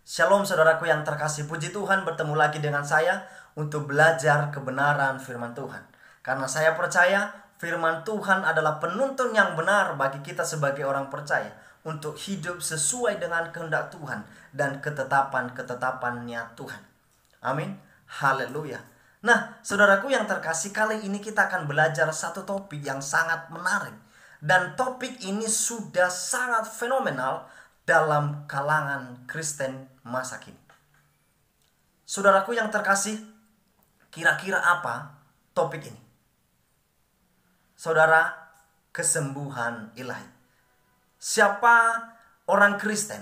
Shalom saudaraku yang terkasih, puji Tuhan bertemu lagi dengan saya untuk belajar kebenaran firman Tuhan. Karena saya percaya firman Tuhan adalah penuntun yang benar bagi kita sebagai orang percaya untuk hidup sesuai dengan kehendak Tuhan dan ketetapan-ketetapannya Tuhan. Amin. Haleluya. Nah, saudaraku yang terkasih, kali ini kita akan belajar satu topik yang sangat menarik. Dan topik ini sudah sangat fenomenal dalam kalangan Kristen masa kini. Saudaraku yang terkasih, kira-kira apa topik ini? Saudara, kesembuhan ilahi. Siapa orang Kristen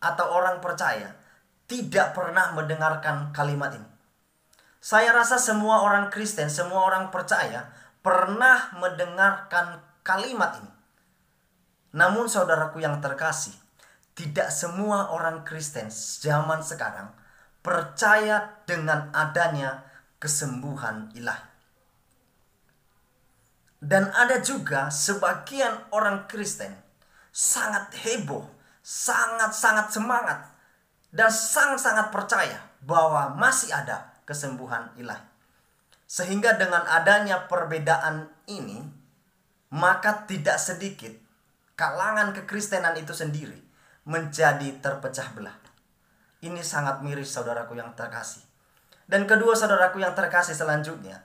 atau orang percaya tidak pernah mendengarkan kalimat ini? Saya rasa semua orang Kristen, semua orang percaya pernah mendengarkan kalimat ini. Namun saudaraku yang terkasih, tidak semua orang Kristen zaman sekarang percaya dengan adanya kesembuhan ilahi. Dan ada juga sebagian orang Kristen sangat heboh, sangat-sangat semangat, dan sangat-sangat percaya bahwa masih ada kesembuhan ilahi. Sehingga dengan adanya perbedaan ini, maka tidak sedikit kalangan kekristenan itu sendiri menjadi terpecah belah. Ini sangat miris saudaraku yang terkasih. Dan kedua saudaraku yang terkasih selanjutnya,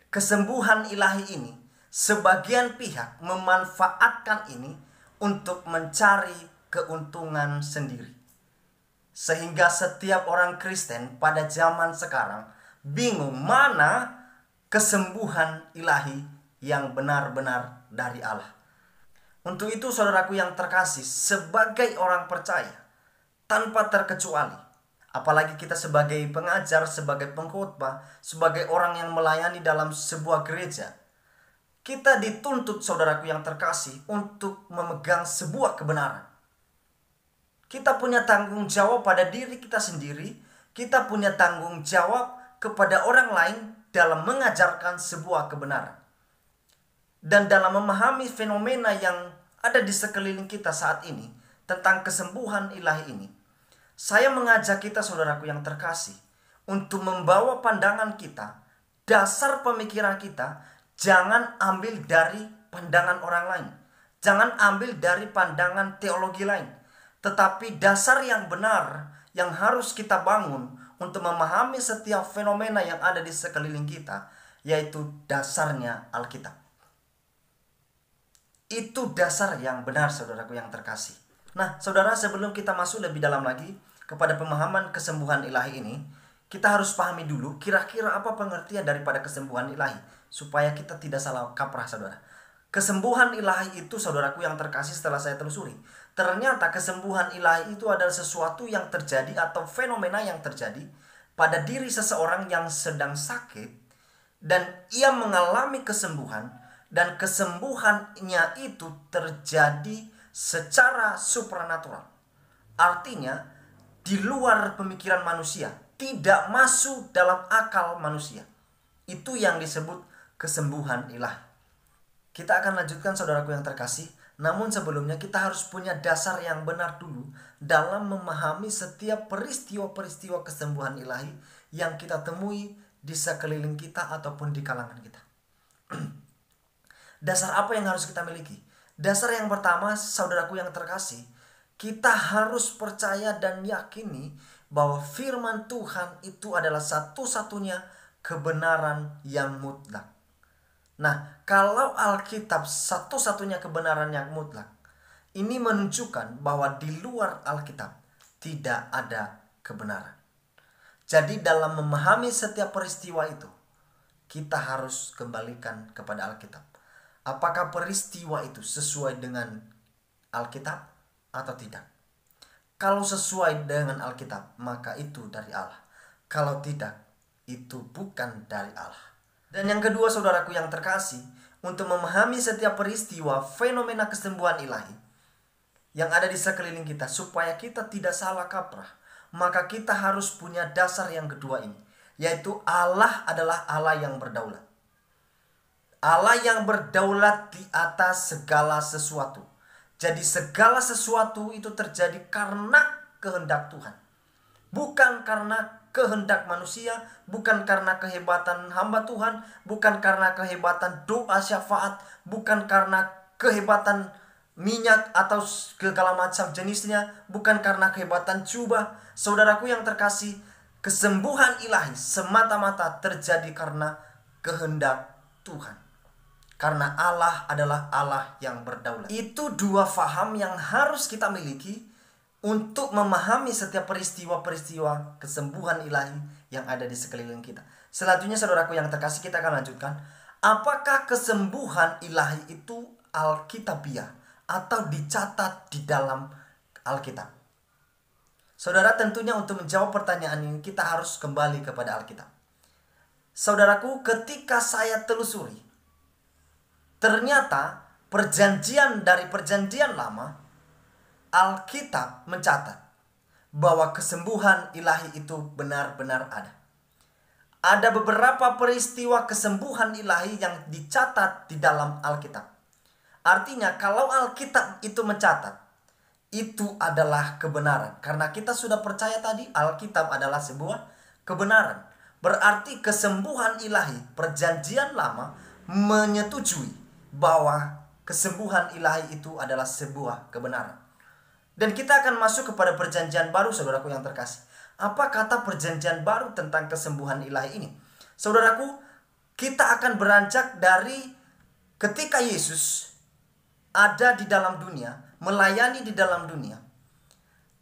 kesembuhan ilahi ini, sebagian pihak memanfaatkan ini untuk mencari keuntungan sendiri. Sehingga setiap orang Kristen pada zaman sekarang bingung mana kesembuhan ilahi yang benar-benar dari Allah. Untuk itu saudaraku yang terkasih, sebagai orang percaya tanpa terkecuali, apalagi kita sebagai pengajar, sebagai pengkhotbah, sebagai orang yang melayani dalam sebuah gereja, kita dituntut saudaraku yang terkasih untuk memegang sebuah kebenaran. Kita punya tanggung jawab pada diri kita sendiri. Kita punya tanggung jawab kepada orang lain dalam mengajarkan sebuah kebenaran. Dan dalam memahami fenomena yang ada di sekeliling kita saat ini tentang kesembuhan ilahi ini, saya mengajak kita saudaraku yang terkasih untuk membawa pandangan kita, dasar pemikiran kita, jangan ambil dari pandangan orang lain. Jangan ambil dari pandangan teologi lain. Tetapi dasar yang benar yang harus kita bangun untuk memahami setiap fenomena yang ada di sekeliling kita, yaitu dasarnya Alkitab. Itu dasar yang benar saudaraku yang terkasih. Nah saudara, sebelum kita masuk lebih dalam lagi kepada pemahaman kesembuhan ilahi ini, kita harus pahami dulu kira-kira apa pengertian daripada kesembuhan ilahi, supaya kita tidak salah kaprah saudara. Kesembuhan ilahi itu saudaraku yang terkasih, setelah saya telusuri, ternyata kesembuhan ilahi itu adalah sesuatu yang terjadi atau fenomena yang terjadi pada diri seseorang yang sedang sakit dan ia mengalami kesembuhan, dan kesembuhannya itu terjadi secara supranatural. Artinya di luar pemikiran manusia, tidak masuk dalam akal manusia. Itu yang disebut kesembuhan ilahi. Kita akan lanjutkan saudaraku yang terkasih. Namun sebelumnya kita harus punya dasar yang benar dulu dalam memahami setiap peristiwa-peristiwa kesembuhan ilahi yang kita temui di sekeliling kita ataupun di kalangan kita. Dasar apa yang harus kita miliki? Dasar yang pertama saudaraku yang terkasih, kita harus percaya dan yakini bahwa firman Tuhan itu adalah satu-satunya kebenaran yang mutlak. Nah, kalau Alkitab satu-satunya kebenaran yang mutlak, ini menunjukkan bahwa di luar Alkitab tidak ada kebenaran. Jadi dalam memahami setiap peristiwa itu, kita harus kembalikan kepada Alkitab. Apakah peristiwa itu sesuai dengan Alkitab atau tidak? Kalau sesuai dengan Alkitab, maka itu dari Allah. Kalau tidak, itu bukan dari Allah. Dan yang kedua saudaraku yang terkasih, untuk memahami setiap peristiwa fenomena kesembuhan ilahi yang ada di sekeliling kita, supaya kita tidak salah kaprah, maka kita harus punya dasar yang kedua ini, yaitu Allah adalah Allah yang berdaulat. Allah yang berdaulat di atas segala sesuatu. Jadi segala sesuatu itu terjadi karena kehendak Tuhan. Bukan karena kehendak manusia, bukan karena kehebatan hamba Tuhan, bukan karena kehebatan doa syafaat, bukan karena kehebatan minyak atau segala macam jenisnya, bukan karena kehebatan jubah. Saudaraku yang terkasih, kesembuhan ilahi semata-mata terjadi karena kehendak Tuhan. Karena Allah adalah Allah yang berdaulat. Itu dua faham yang harus kita miliki untuk memahami setiap peristiwa-peristiwa kesembuhan ilahi yang ada di sekeliling kita. Selanjutnya saudaraku yang terkasih, kita akan lanjutkan. Apakah kesembuhan ilahi itu alkitabiah atau dicatat di dalam Alkitab? Saudara, tentunya untuk menjawab pertanyaan ini kita harus kembali kepada Alkitab. Saudaraku, ketika saya telusuri, ternyata dari perjanjian lama, Alkitab mencatat bahwa kesembuhan ilahi itu benar-benar ada. Ada beberapa peristiwa kesembuhan ilahi yang dicatat di dalam Alkitab. Artinya kalau Alkitab itu mencatat, itu adalah kebenaran. Karena kita sudah percaya tadi Alkitab adalah sebuah kebenaran. Berarti kesembuhan ilahi perjanjian lama menyetujui bahwa kesembuhan ilahi itu adalah sebuah kebenaran. Dan kita akan masuk kepada perjanjian baru, saudaraku yang terkasih. Apa kata perjanjian baru tentang kesembuhan ilahi ini? Saudaraku, kita akan beranjak dari ketika Yesus ada di dalam dunia, melayani di dalam dunia.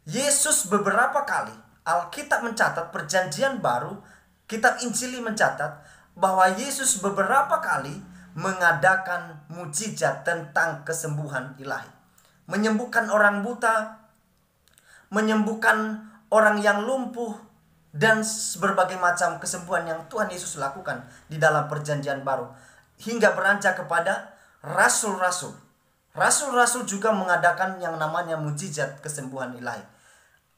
Yesus beberapa kali, Alkitab mencatat perjanjian baru, kitab Injili mencatat bahwa Yesus beberapa kali mengadakan mujizat tentang kesembuhan ilahi. Menyembuhkan orang buta, menyembuhkan orang yang lumpuh, dan berbagai macam kesembuhan yang Tuhan Yesus lakukan di dalam perjanjian baru. Hingga beranjak kepada rasul-rasul. Rasul-rasul juga mengadakan yang namanya mujizat kesembuhan ilahi.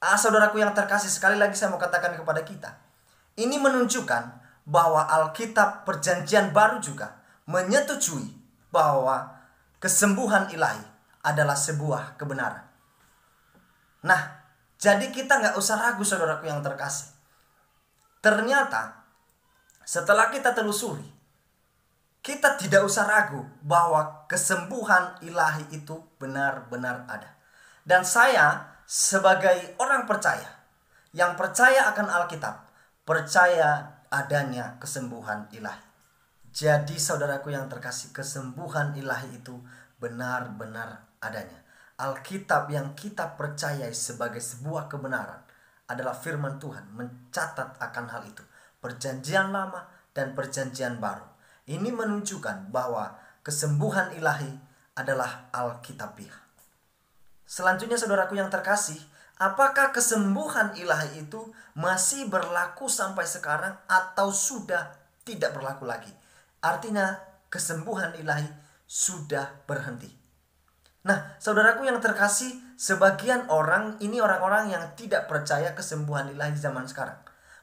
Saudaraku yang terkasih, sekali lagi saya mau katakan kepada kita, ini menunjukkan bahwa Alkitab perjanjian baru juga menyetujui bahwa kesembuhan ilahi adalah sebuah kebenaran. Nah, jadi kita nggak usah ragu, saudaraku yang terkasih. Ternyata setelah kita telusuri, kita tidak usah ragu bahwa kesembuhan ilahi itu benar-benar ada. Dan saya sebagai orang percaya, yang percaya akan Alkitab, percaya adanya kesembuhan ilahi. Jadi saudaraku yang terkasih, kesembuhan ilahi itu benar-benar adanya. Alkitab yang kita percayai sebagai sebuah kebenaran adalah firman Tuhan mencatat akan hal itu. Perjanjian lama dan perjanjian baru. Ini menunjukkan bahwa kesembuhan ilahi adalah alkitabiah. Selanjutnya saudaraku yang terkasih, apakah kesembuhan ilahi itu masih berlaku sampai sekarang atau sudah tidak berlaku lagi? Artinya kesembuhan ilahi sudah berhenti. Nah, saudaraku yang terkasih, sebagian orang, ini orang-orang yang tidak percaya kesembuhan ilahi zaman sekarang.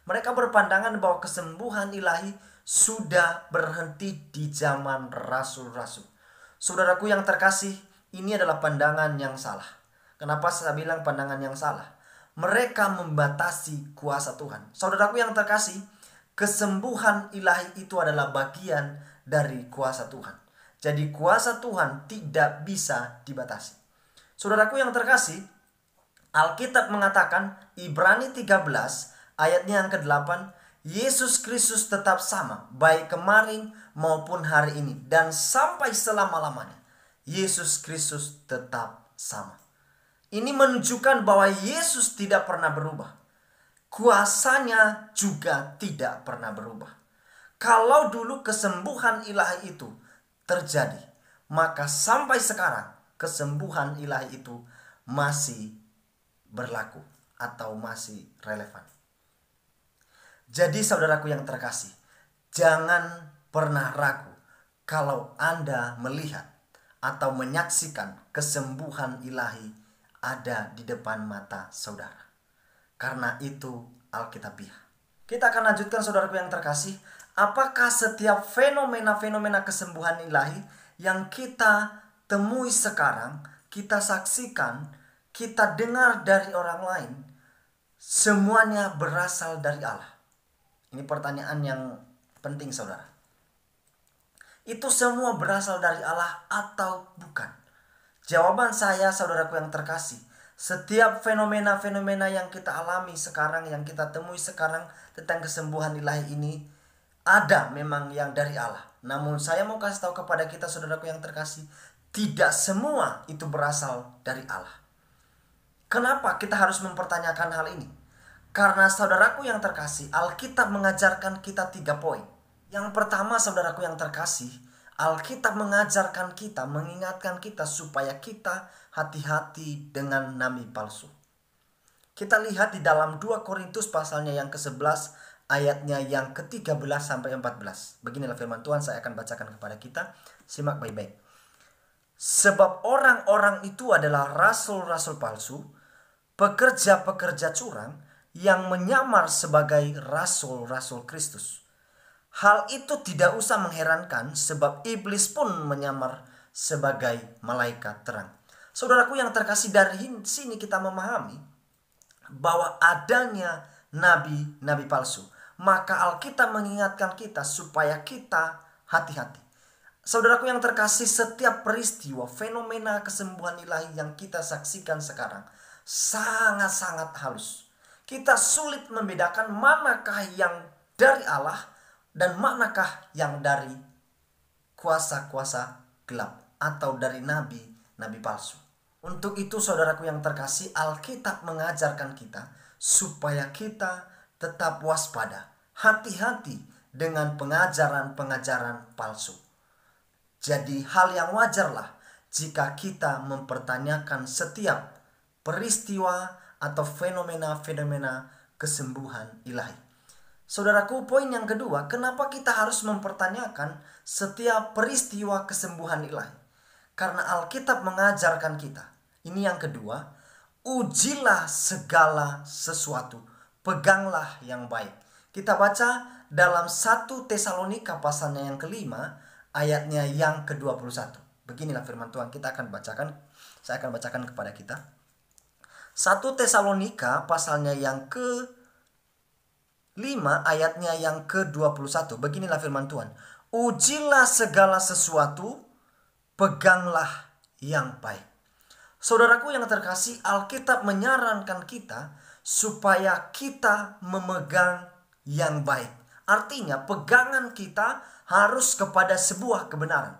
Mereka berpandangan bahwa kesembuhan ilahi sudah berhenti di zaman rasul-rasul. Saudaraku yang terkasih, ini adalah pandangan yang salah. Kenapa saya bilang pandangan yang salah? Mereka membatasi kuasa Tuhan. Saudaraku yang terkasih, kesembuhan ilahi itu adalah bagian dari kuasa Tuhan. Jadi kuasa Tuhan tidak bisa dibatasi. Saudaraku yang terkasih, Alkitab mengatakan Ibrani 13 ayatnya yang ke-8, Yesus Kristus tetap sama baik kemarin maupun hari ini dan sampai selama-lamanya. Yesus Kristus tetap sama. Ini menunjukkan bahwa Yesus tidak pernah berubah. Kuasanya juga tidak pernah berubah. Kalau dulu kesembuhan ilahi itu terjadi, maka sampai sekarang kesembuhan ilahi itu masih berlaku atau masih relevan. Jadi saudaraku yang terkasih, jangan pernah ragu kalau Anda melihat atau menyaksikan kesembuhan ilahi ada di depan mata saudara. Karena itu alkitabiah. Kita akan lanjutkan saudaraku yang terkasih. Apakah setiap fenomena-fenomena kesembuhan ilahi yang kita temui sekarang, kita saksikan, kita dengar dari orang lain, semuanya berasal dari Allah? Ini pertanyaan yang penting, saudara. Itu semua berasal dari Allah atau bukan? Jawaban saya, saudaraku yang terkasih, setiap fenomena-fenomena yang kita alami sekarang, yang kita temui sekarang tentang kesembuhan ilahi ini, ada memang yang dari Allah. Namun saya mau kasih tahu kepada kita, saudaraku yang terkasih, tidak semua itu berasal dari Allah. Kenapa kita harus mempertanyakan hal ini? Karena saudaraku yang terkasih, Alkitab mengajarkan kita 3 poin. Yang pertama, saudaraku yang terkasih, Alkitab mengajarkan kita, mengingatkan kita supaya kita hati-hati dengan nabi palsu. Kita lihat di dalam 2 Korintus pasalnya yang ke-11, ayatnya yang ke-13 sampai 14. Beginilah firman Tuhan, saya akan bacakan kepada kita. Simak baik-baik. Sebab orang-orang itu adalah rasul-rasul palsu, pekerja-pekerja curang yang menyamar sebagai rasul-rasul Kristus. Hal itu tidak usah mengherankan sebab iblis pun menyamar sebagai malaikat terang. Saudaraku yang terkasih, dari sini kita memahami bahwa adanya nabi-nabi palsu. Maka Alkitab mengingatkan kita supaya kita hati-hati. Saudaraku yang terkasih, setiap peristiwa fenomena kesembuhan ilahi yang kita saksikan sekarang sangat-sangat halus. Kita sulit membedakan manakah yang dari Allah dan manakah yang dari kuasa-kuasa gelap atau dari nabi-nabi palsu. Untuk itu, saudaraku yang terkasih, Alkitab mengajarkan kita supaya kita tetap waspada, hati-hati dengan pengajaran-pengajaran palsu. Jadi hal yang wajarlah jika kita mempertanyakan setiap peristiwa atau fenomena-fenomena kesembuhan ilahi. Saudaraku, poin yang kedua, kenapa kita harus mempertanyakan setiap peristiwa kesembuhan ilahi? Karena Alkitab mengajarkan kita. Ini yang kedua, ujilah segala sesuatu, peganglah yang baik. Kita baca dalam 1 Tesalonika pasalnya yang kelima, ayatnya yang ke-21. Beginilah firman Tuhan, saya akan bacakan kepada kita. 1 Tesalonika pasalnya yang ke-5 ayatnya yang ke-21. Beginilah firman Tuhan. Ujilah segala sesuatu, peganglah yang baik. Saudaraku yang terkasih, Alkitab menyarankan kita supaya kita memegang yang baik. Artinya pegangan kita harus kepada sebuah kebenaran.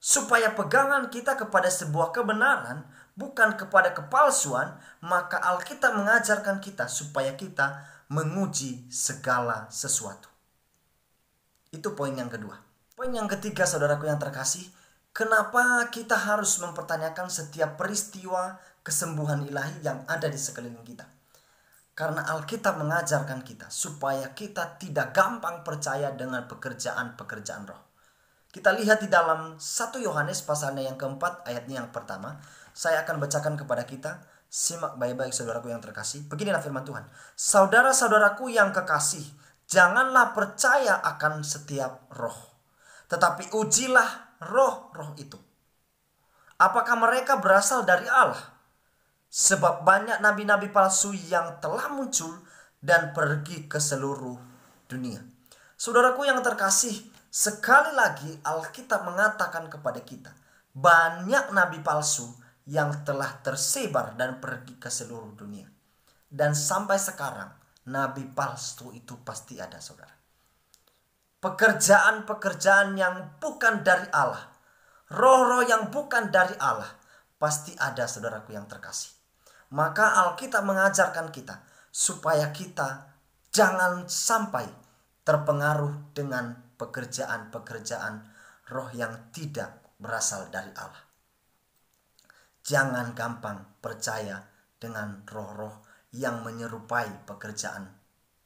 Supaya pegangan kita kepada sebuah kebenaran, bukan kepada kepalsuan, maka Alkitab mengajarkan kita supaya kita menguji segala sesuatu. Itu poin yang kedua. Poin yang ketiga, saudaraku yang terkasih, kenapa kita harus mempertanyakan setiap peristiwa kesembuhan ilahi yang ada di sekeliling kita? Karena Alkitab mengajarkan kita supaya kita tidak gampang percaya dengan pekerjaan-pekerjaan roh. Kita lihat di dalam 1 Yohanes pasalnya yang keempat, ayatnya yang pertama. Saya akan bacakan kepada kita. Simak baik-baik, saudaraku yang terkasih. Beginilah firman Tuhan. Saudara-saudaraku yang kekasih, janganlah percaya akan setiap roh, tetapi ujilah roh-roh itu, apakah mereka berasal dari Allah. Sebab banyak nabi-nabi palsu yang telah muncul dan pergi ke seluruh dunia. Saudaraku yang terkasih, sekali lagi Alkitab mengatakan kepada kita, banyak nabi palsu yang telah tersebar dan pergi ke seluruh dunia. Dan sampai sekarang nabi palsu itu pasti ada, saudara. Pekerjaan-pekerjaan yang bukan dari Allah, roh-roh yang bukan dari Allah, pasti ada, saudaraku yang terkasih. Maka Alkitab mengajarkan kita supaya kita jangan sampai terpengaruh dengan pekerjaan-pekerjaan roh yang tidak berasal dari Allah. Jangan gampang percaya dengan roh-roh yang menyerupai pekerjaan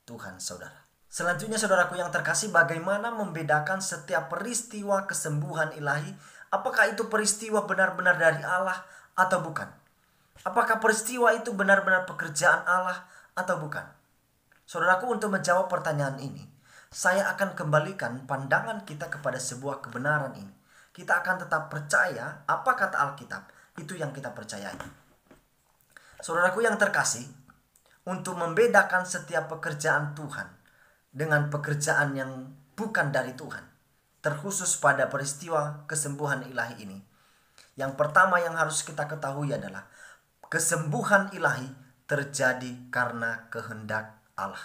Tuhan, saudara. Selanjutnya, saudaraku yang terkasih, bagaimana membedakan setiap peristiwa kesembuhan ilahi? Apakah itu peristiwa benar-benar dari Allah atau bukan? Apakah peristiwa itu benar-benar pekerjaan Allah atau bukan? Saudaraku, untuk menjawab pertanyaan ini, saya akan kembalikan pandangan kita kepada sebuah kebenaran ini. Kita akan tetap percaya apa kata Alkitab, itu yang kita percayai. Saudaraku yang terkasih, untuk membedakan setiap pekerjaan Tuhan dengan pekerjaan yang bukan dari Tuhan. Terkhusus pada peristiwa kesembuhan ilahi ini. Yang pertama yang harus kita ketahui adalah kesembuhan ilahi terjadi karena kehendak Allah.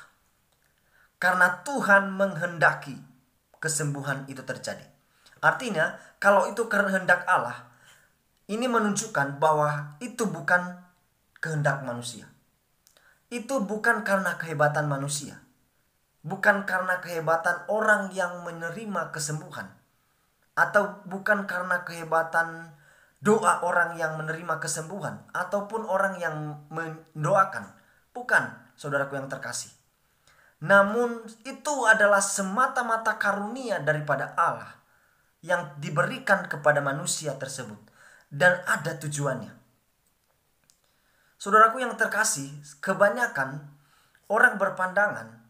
Karena Tuhan menghendaki kesembuhan itu terjadi. Artinya, kalau itu kehendak Allah, ini menunjukkan bahwa itu bukan kehendak manusia. Itu bukan karena kehebatan manusia. Bukan karena kehebatan orang yang menerima kesembuhan. Atau bukan karena kehebatan doa orang yang menerima kesembuhan. Ataupun orang yang mendoakan. Bukan, saudaraku yang terkasih. Namun itu adalah semata-mata karunia daripada Allah yang diberikan kepada manusia tersebut. Dan ada tujuannya. Saudaraku yang terkasih, kebanyakan orang berpandangan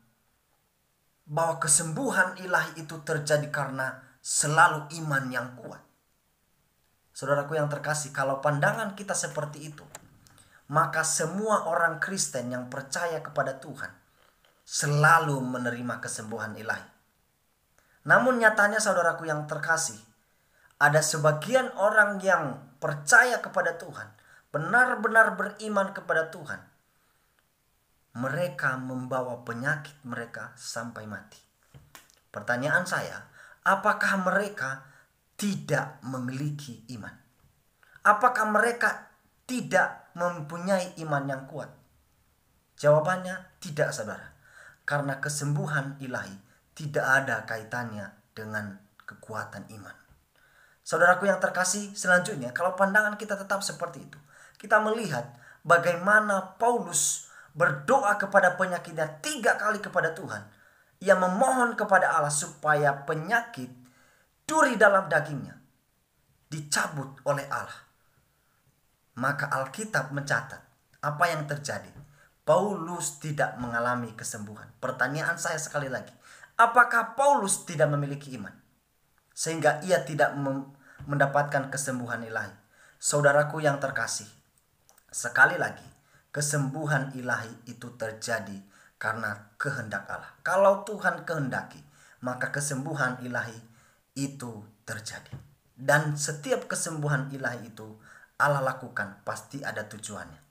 bahwa kesembuhan ilahi itu terjadi karena selalu iman yang kuat. Saudaraku yang terkasih, kalau pandangan kita seperti itu, maka semua orang Kristen yang percaya kepada Tuhan selalu menerima kesembuhan ilahi. Namun nyatanya saudaraku yang terkasih, ada sebagian orang yang percaya kepada Tuhan, benar-benar beriman kepada Tuhan, mereka membawa penyakit mereka sampai mati. Pertanyaan saya, apakah mereka tidak memiliki iman? Apakah mereka tidak mempunyai iman yang kuat? Jawabannya tidak, saudara. Karena kesembuhan ilahi tidak ada kaitannya dengan kekuatan iman. Saudaraku yang terkasih, selanjutnya kalau pandangan kita tetap seperti itu, kita melihat bagaimana Paulus berdoa kepada penyakitnya 3 kali kepada Tuhan. Ia memohon kepada Allah supaya penyakit duri dalam dagingnya dicabut oleh Allah. Maka Alkitab mencatat apa yang terjadi. Paulus tidak mengalami kesembuhan. Pertanyaan saya sekali lagi, apakah Paulus tidak memiliki iman sehingga ia tidak mendapatkan kesembuhan ilahi? Saudaraku yang terkasih, sekali lagi, kesembuhan ilahi itu terjadi karena kehendak Allah. Kalau Tuhan kehendaki, maka kesembuhan ilahi itu terjadi. Dan setiap kesembuhan ilahi itu Allah lakukan pasti ada tujuannya.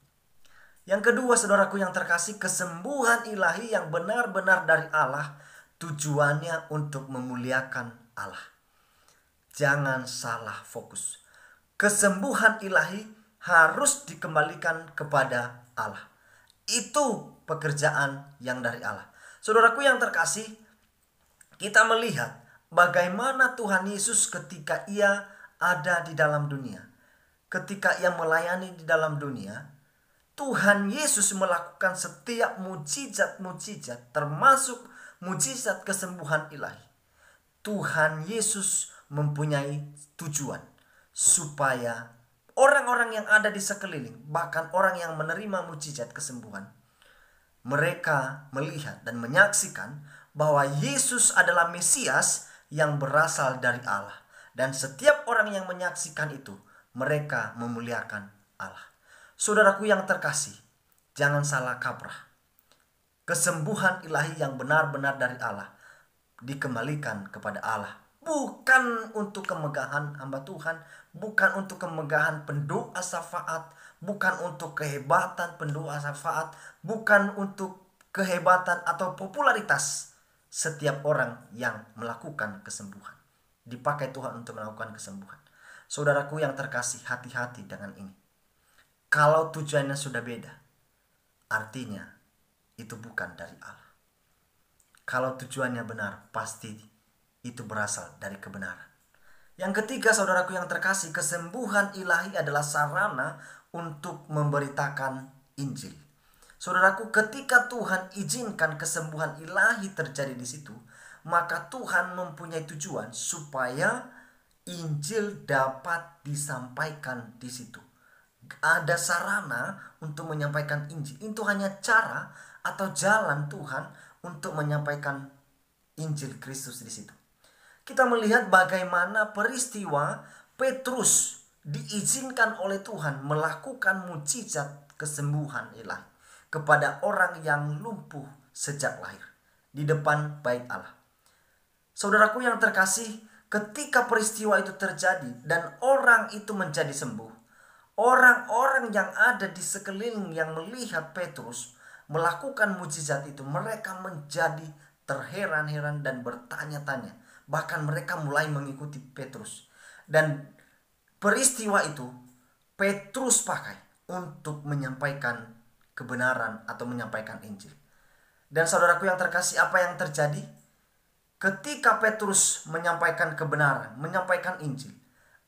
Yang kedua, saudaraku yang terkasih, kesembuhan ilahi yang benar-benar dari Allah tujuannya untuk memuliakan Allah. Jangan salah fokus. Kesembuhan ilahi harus dikembalikan kepada Allah. Itu pekerjaan yang dari Allah. Saudaraku yang terkasih, kita melihat bagaimana Tuhan Yesus ketika ia ada di dalam dunia. Ketika ia melayani di dalam dunia, Tuhan Yesus melakukan setiap mujizat-mujizat, termasuk mujizat kesembuhan ilahi. Tuhan Yesus mempunyai tujuan supaya orang-orang yang ada di sekeliling, bahkan orang yang menerima mujizat kesembuhan, mereka melihat dan menyaksikan bahwa Yesus adalah Mesias yang berasal dari Allah. Dan setiap orang yang menyaksikan itu, mereka memuliakan Allah. Saudaraku yang terkasih, jangan salah kaprah. Kesembuhan ilahi yang benar-benar dari Allah dikembalikan kepada Allah. Bukan untuk kemegahan hamba Tuhan, bukan untuk kemegahan pendoa syafaat, bukan untuk kehebatan pendoa syafaat, bukan untuk kehebatan atau popularitas setiap orang yang melakukan kesembuhan. Dipakai Tuhan untuk melakukan kesembuhan. Saudaraku yang terkasih, hati-hati dengan ini. Kalau tujuannya sudah beda, artinya itu bukan dari Allah. Kalau tujuannya benar, pasti itu berasal dari kebenaran. Yang ketiga, saudaraku yang terkasih, kesembuhan ilahi adalah sarana untuk memberitakan Injil. Saudaraku, ketika Tuhan izinkan kesembuhan ilahi terjadi di situ, maka Tuhan mempunyai tujuan supaya Injil dapat disampaikan di situ. Ada sarana untuk menyampaikan Injil. Itu hanya cara atau jalan Tuhan untuk menyampaikan Injil Kristus di situ. Kita melihat bagaimana peristiwa Petrus diizinkan oleh Tuhan melakukan mujizat kesembuhan ilahi. kepada orang yang lumpuh sejak lahir di depan bait Allah. Saudaraku yang terkasih, ketika peristiwa itu terjadi dan orang itu menjadi sembuh, orang-orang yang ada di sekeliling yang melihat Petrus melakukan mujizat itu, mereka menjadi terheran-heran dan bertanya-tanya. Bahkan mereka mulai mengikuti Petrus. Dan peristiwa itu Petrus pakai untuk menyampaikan kebenaran atau menyampaikan Injil. Dan saudaraku yang terkasih, apa yang terjadi? Ketika Petrus menyampaikan kebenaran, menyampaikan Injil,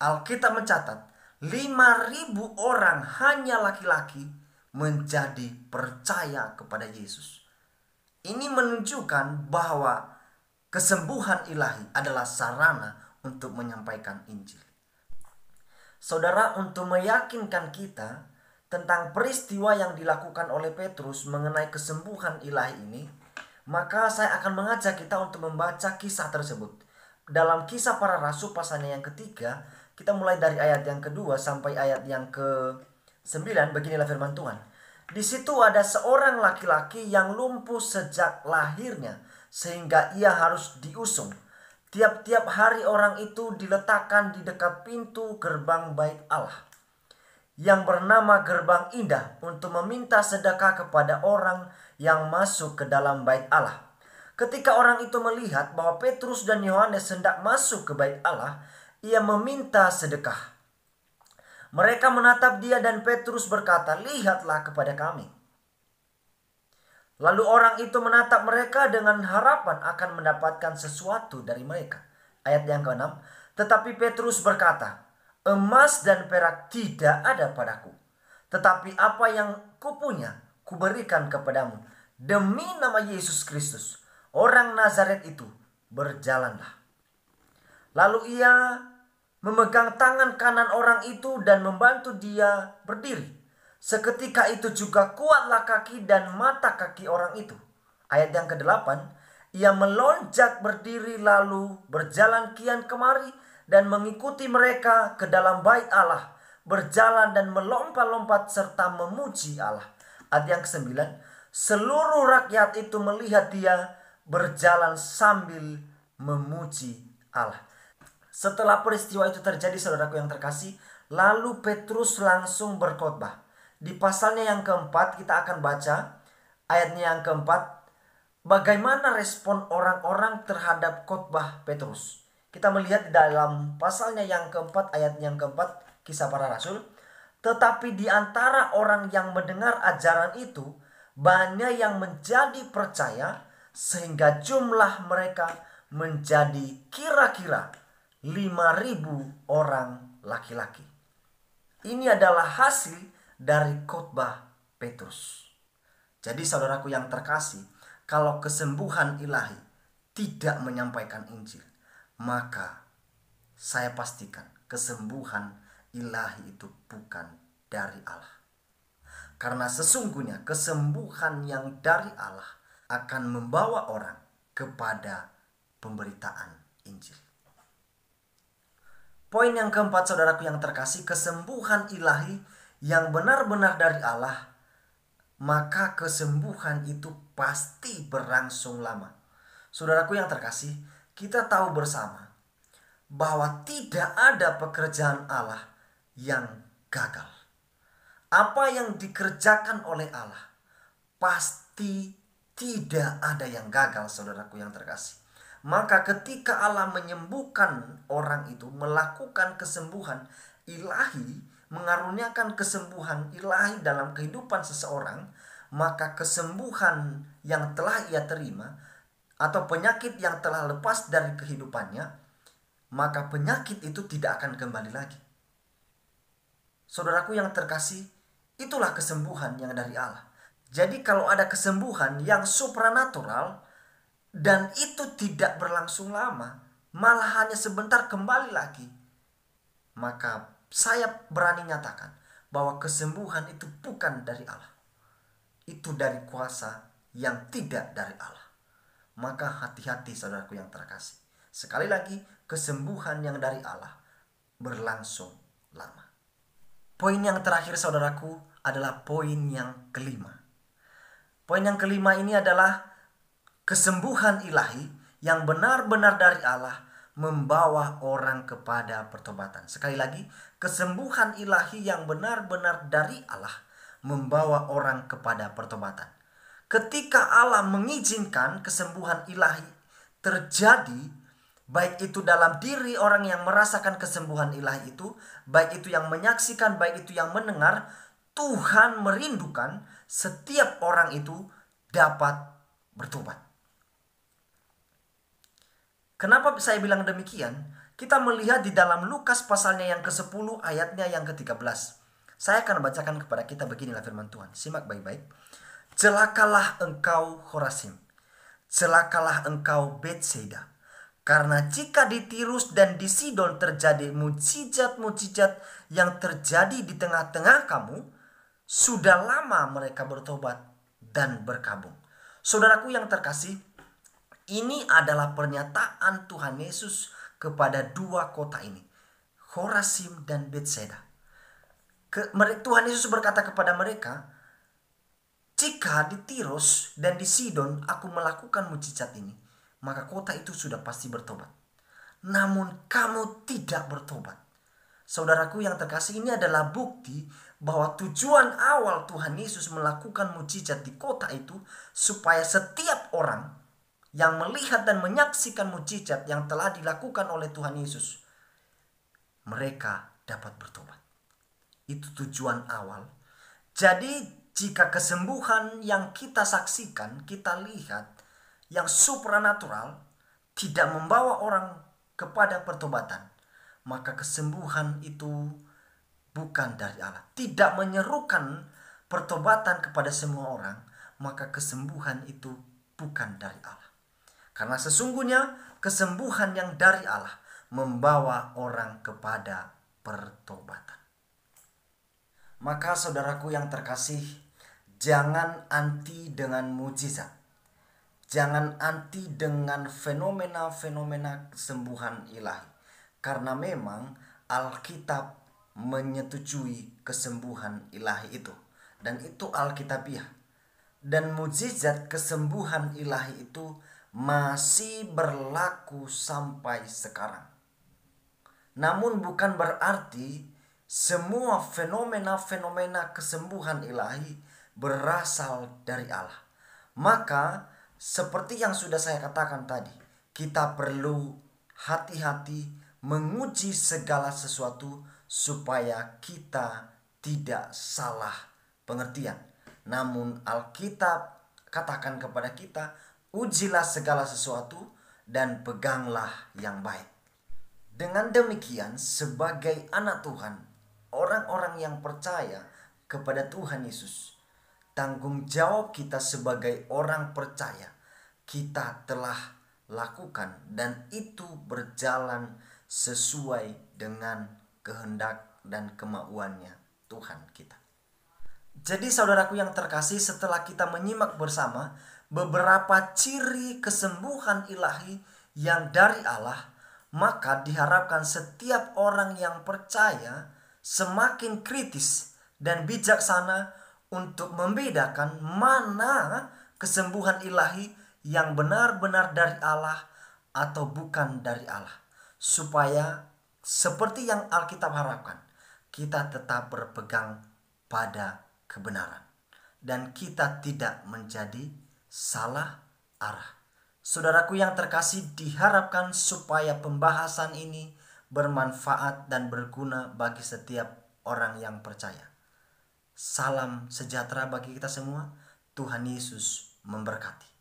Alkitab mencatat 5.000 orang hanya laki-laki menjadi percaya kepada Yesus. Ini menunjukkan bahwa kesembuhan ilahi adalah sarana untuk menyampaikan Injil. Saudara, untuk meyakinkan kita tentang peristiwa yang dilakukan oleh Petrus mengenai kesembuhan ilahi ini, maka saya akan mengajak kita untuk membaca kisah tersebut. Dalam Kisah Para Rasul pasalnya yang ketiga, kita mulai dari ayat yang kedua sampai ayat yang ke-9, beginilah firman Tuhan. Di situ ada seorang laki-laki yang lumpuh sejak lahirnya, sehingga ia harus diusung. Tiap-tiap hari orang itu diletakkan di dekat pintu gerbang bait Allah, yang bernama Gerbang Indah, untuk meminta sedekah kepada orang yang masuk ke dalam bait Allah. Ketika orang itu melihat bahwa Petrus dan Yohanes hendak masuk ke bait Allah, ia meminta sedekah. Mereka menatap dia dan Petrus berkata, "Lihatlah kepada kami." Lalu orang itu menatap mereka dengan harapan akan mendapatkan sesuatu dari mereka. Ayat yang ke-6, tetapi Petrus berkata, "Emas dan perak tidak ada padaku, tetapi apa yang kupunya kuberikan kepadamu. Demi nama Yesus Kristus, orang Nazaret itu, berjalanlah." Lalu ia memegang tangan kanan orang itu dan membantu dia berdiri. Seketika itu juga kuatlah kaki dan mata kaki orang itu. Ayat yang ke-8, ia melonjak berdiri lalu berjalan kian kemari dan mengikuti mereka ke dalam bait Allah, berjalan dan melompat-lompat serta memuji Allah. Ayat yang ke-9, seluruh rakyat itu melihat dia berjalan sambil memuji Allah. Setelah peristiwa itu terjadi, saudaraku yang terkasih, lalu Petrus langsung berkhotbah. Di pasalnya yang keempat kita akan baca ayatnya yang keempat, bagaimana respon orang-orang terhadap khotbah Petrus. Kita melihat di dalam pasalnya yang keempat, ayat yang keempat, Kisah Para Rasul. Tetapi di antara orang yang mendengar ajaran itu, banyak yang menjadi percaya, sehingga jumlah mereka menjadi kira-kira 5.000 orang laki-laki. Ini adalah hasil dari khotbah Petrus. Jadi saudaraku yang terkasih, kalau kesembuhan ilahi tidak menyampaikan Injil, maka saya pastikan kesembuhan ilahi itu bukan dari Allah. Karena sesungguhnya kesembuhan yang dari Allah akan membawa orang kepada pemberitaan Injil. Poin yang keempat, saudaraku yang terkasih, kesembuhan ilahi yang benar-benar dari Allah, maka kesembuhan itu pasti berlangsung lama. Saudaraku yang terkasih, kita tahu bersama bahwa tidak ada pekerjaan Allah yang gagal. Apa yang dikerjakan oleh Allah pasti tidak ada yang gagal, saudaraku yang terkasih. Maka ketika Allah menyembuhkan orang itu, melakukan kesembuhan ilahi, mengaruniakan kesembuhan ilahi dalam kehidupan seseorang, maka kesembuhan yang telah ia terima atau penyakit yang telah lepas dari kehidupannya, maka penyakit itu tidak akan kembali lagi. Saudaraku yang terkasih, itulah kesembuhan yang dari Allah. Jadi kalau ada kesembuhan yang supranatural dan itu tidak berlangsung lama, malah hanya sebentar kembali lagi, maka saya berani nyatakan bahwa kesembuhan itu bukan dari Allah. Itu dari kuasa yang tidak dari Allah. Maka hati-hati saudaraku yang terkasih. Sekali lagi, kesembuhan yang dari Allah berlangsung lama. Poin yang terakhir saudaraku adalah poin yang kelima. Poin yang kelima ini adalah kesembuhan ilahi yang benar-benar dari Allah membawa orang kepada pertobatan. Sekali lagi, kesembuhan ilahi yang benar-benar dari Allah membawa orang kepada pertobatan. Ketika Allah mengizinkan kesembuhan ilahi terjadi, baik itu dalam diri orang yang merasakan kesembuhan ilahi itu, baik itu yang menyaksikan, baik itu yang mendengar, Tuhan merindukan setiap orang itu dapat bertobat. Kenapa saya bilang demikian? Kita melihat di dalam Lukas pasalnya yang ke-10 ayatnya yang ke-13. Saya akan bacakan kepada kita beginilah firman Tuhan. Simak baik-baik. Celakalah engkau Khorazim, celakalah engkau Betsaida. Karena jika di Tirus dan di Sidon terjadi mujizat-mujizat yang terjadi di tengah-tengah kamu, sudah lama mereka bertobat dan berkabung. Saudaraku yang terkasih, ini adalah pernyataan Tuhan Yesus kepada dua kota ini, Khorazim dan Betsaida. Tuhan Yesus berkata kepada mereka, jika di Tirus dan di Sidon aku melakukan mujizat ini, maka kota itu sudah pasti bertobat. Namun kamu tidak bertobat. Saudaraku yang terkasih, ini adalah bukti bahwa tujuan awal Tuhan Yesus melakukan mujizat di kota itu supaya setiap orang yang melihat dan menyaksikan mujizat yang telah dilakukan oleh Tuhan Yesus, mereka dapat bertobat. Itu tujuan awal. Jadi jika kesembuhan yang kita saksikan, kita lihat, yang supranatural tidak membawa orang kepada pertobatan, maka kesembuhan itu bukan dari Allah. Tidak menyerukan pertobatan kepada semua orang, maka kesembuhan itu bukan dari Allah. Karena sesungguhnya kesembuhan yang dari Allah membawa orang kepada pertobatan. Maka saudaraku yang terkasih, jangan anti dengan mujizat. Jangan anti dengan fenomena-fenomena kesembuhan ilahi. Karena memang Alkitab menyetujui kesembuhan ilahi itu. Dan itu Alkitabiah. Dan mujizat kesembuhan ilahi itu masih berlaku sampai sekarang. Namun bukan berarti semua fenomena-fenomena kesembuhan ilahi berasal dari Allah. Maka seperti yang sudah saya katakan tadi, kita perlu hati-hati menguji segala sesuatu supaya kita tidak salah pengertian. Namun Alkitab katakan kepada kita, ujilah segala sesuatu dan peganglah yang baik. Dengan demikian, sebagai anak Tuhan, orang-orang yang percaya kepada Tuhan Yesus, tanggung jawab kita sebagai orang percaya, kita telah lakukan dan itu berjalan sesuai dengan kehendak dan kemauannya Tuhan kita. Jadi saudaraku yang terkasih, setelah kita menyimak bersama beberapa ciri kesembuhan ilahi yang dari Allah, maka diharapkan setiap orang yang percaya semakin kritis dan bijaksana untuk membedakan mana kesembuhan ilahi yang benar-benar dari Allah atau bukan dari Allah. Supaya seperti yang Alkitab harapkan, kita tetap berpegang pada kebenaran dan kita tidak menjadi salah arah. Saudaraku yang terkasih, diharapkan supaya pembahasan ini bermanfaat dan berguna bagi setiap orang yang percaya. Salam sejahtera bagi kita semua. Tuhan Yesus memberkati.